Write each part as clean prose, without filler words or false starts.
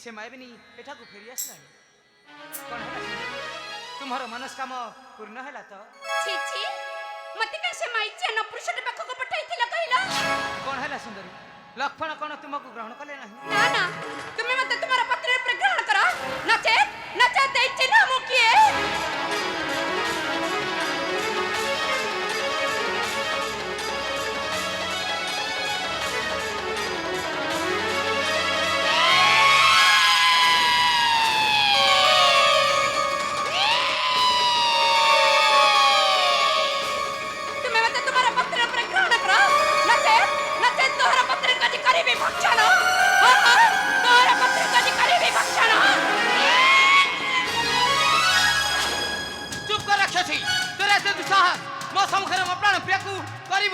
से मायबिनी एठा को फेरी आसलानी कोन है तुम्हारो मनस्काम पूर्ण हैला तो छी छी मते कैसे माइचे न पुरुष रे पाखो को पठाइथिला कहला कोन हैला सुंदरी लक्ष्मण कोन तुमको ग्रहण कले नहीं ना ना तुम्हें मते तुम्हारा पत्र पर ग्रहण करा नचे दैचे ना मुकिए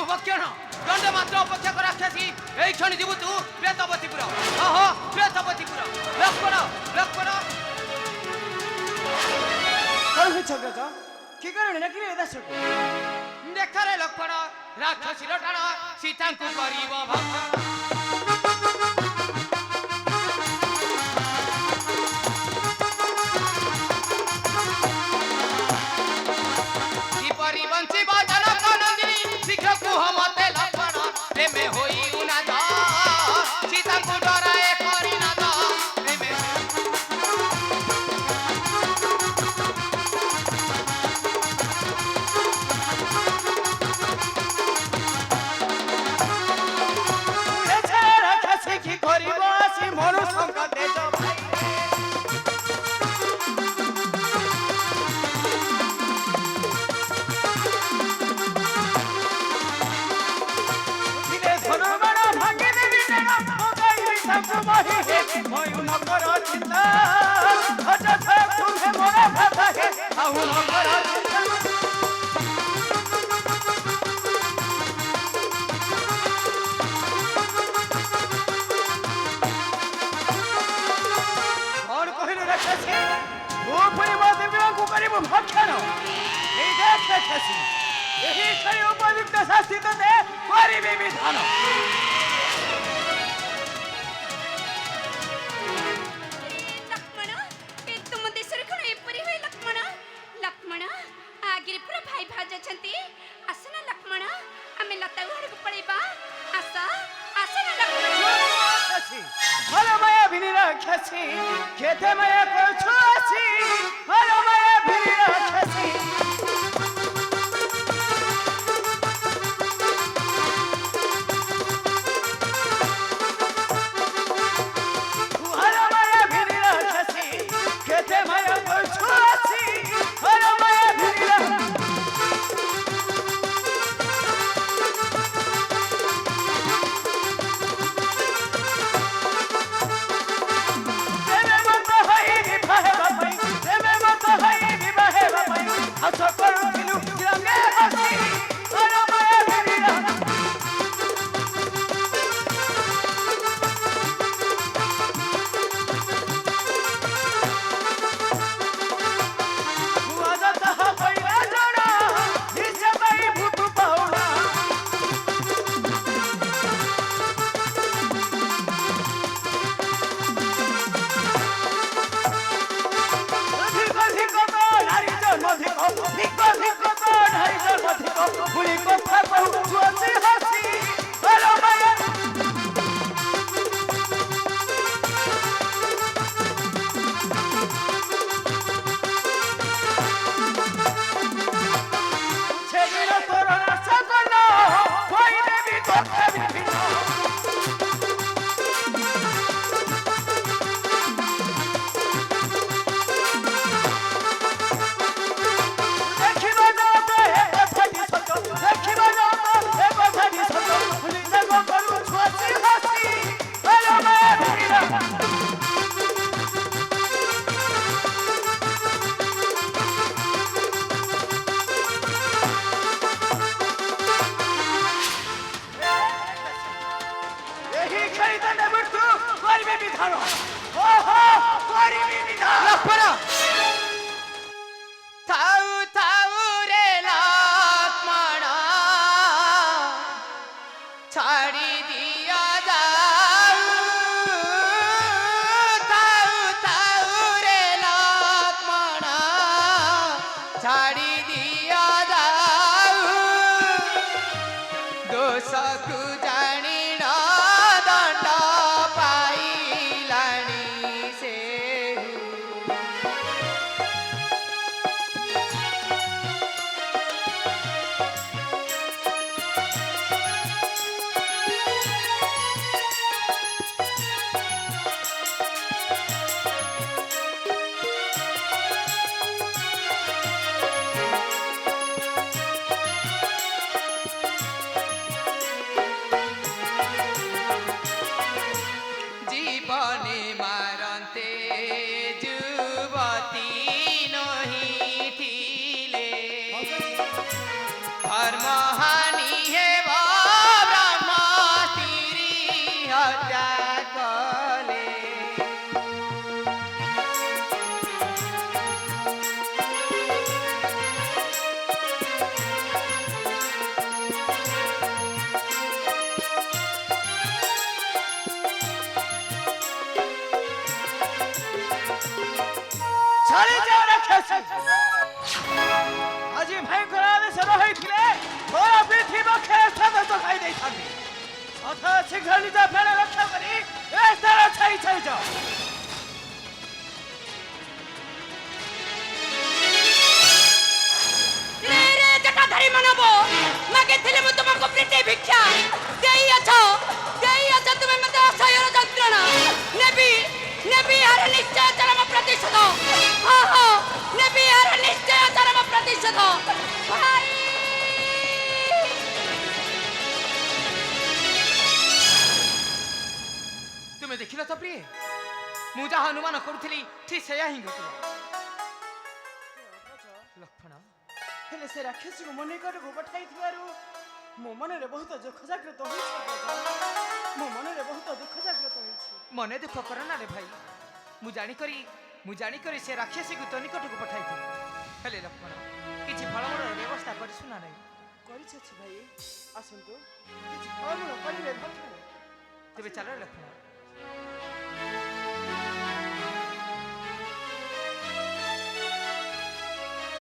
भक्षण दंड मात्र अपेक्षा कर राक्षसी एई क्षण जीवु तू प्रेतवतीपुर ओहो प्रेतवतीपुर लक्ष्मण लक्ष्मण कौन है छगजा की कारण न किले दस देख रे लक्ष्मण राक्षसी लटाण सीता को करिवो भक्षण की परिवंशी बाजन कानंदिनी शीघ्र कुह मते लक्ष्मण प्रेमे होई उना जा सीता को डराए करी ना जा प्रेमे ए छेरा खसी की करिबो सी मनु संग देजो भाई उपयुक्त शास्ति तो दे विधान लक्ष्मण ए तुम देशर कोन एपरि होय लक्ष्मण लक्ष्मण आगिर पूरा भाई भाज छंती आसना लक्ष्मण हमें लता घर को पड़ेबा आसा आसना लक्ष्मण हलो माया भिनी राक्षसी खेते माया को छुआसी हलो माया भिनी राक्षसी छाड़ी दिया जाऊ ଦୋଷକୁ ଜାଣି ନ ଦଣ୍ଡ ପାଇଲାଣି ସେହୁ। জীবনে মারন্তে যুবতী নহি থিলে ধর্মহানি হেব ব্রহ্ম স্ত্রী হত্যা কলে। ଛାଡ଼ି ଯାଅ ରାକ୍ଷସୀ। ଆଜି ଭାଇଙ୍କର ଆଦେଶ ରହିଥିଲେ ମୋର ପୃଥିବୀ କ୍ଷେତ୍ର ଖାଇ ଦେଇଥାନ୍ତି। ଅଥ ଶୀଘ୍ର ନିଜ ପ୍ରାଣ ରକ୍ଷା କରି ଏ ସ୍ଥାନ ଛାଡ଼ି ଚାଲିଯାଅ। रे रे जटाधारी मानव मागिथिले मु तुमको प्रीति भिक्षा देई अछ तुमे मते असह्यर यंत्रणा नेबी नेबी हर निश्चय चरम प्रतिशोध हाँ नेबी हर निश्चय चरम प्रतिशोध भाई ତୁମେ ଦେଖିଲ ତ ପ୍ରିୟ ମୁଁ ଯାହା ଅନୁମାନ କରୁଥିଲି ଠିକ ସେୟା ହିଁ ଘଟିଲା। ଲକ୍ଷ୍ମଣ ହେଲେ ସେ ରାକ୍ଷସୀକୁ ମୋ ନିକଟକୁ ପଠାଇଥିବାରୁ ମୋ ମନରେ ବହୁତ ଦୁଃଖ ଜାଗ୍ରତ ହୋଇଛି। ମୋ ମନରେ ବହୁତ ଦୁଃଖ ଜାଗ୍ରତ ହୋଇଛି। ମନେ ଦୁଃଖ କର ନା ରେ ଭାଇ। ମୁଁ ଜାଣିକରି ସେ ରାକ୍ଷସୀକୁ ତୋ ନିକଟକୁ ପଠାଇଥିଲି। ହେଲେ ଲକ୍ଷ୍ମଣ କିଛି ଫଳମୂଳର ବ୍ୟବସ୍ଥା କରିଛୁ ନା ନାହିଁ? କରିଛି ଭାଇ। ଆସନ୍ତୁ କିଛି ଫଳମୂଳ କରିବେ ଭକ୍ଷଣ। ତେବେ ଚାଲ ଲକ୍ଷ୍ମଣ।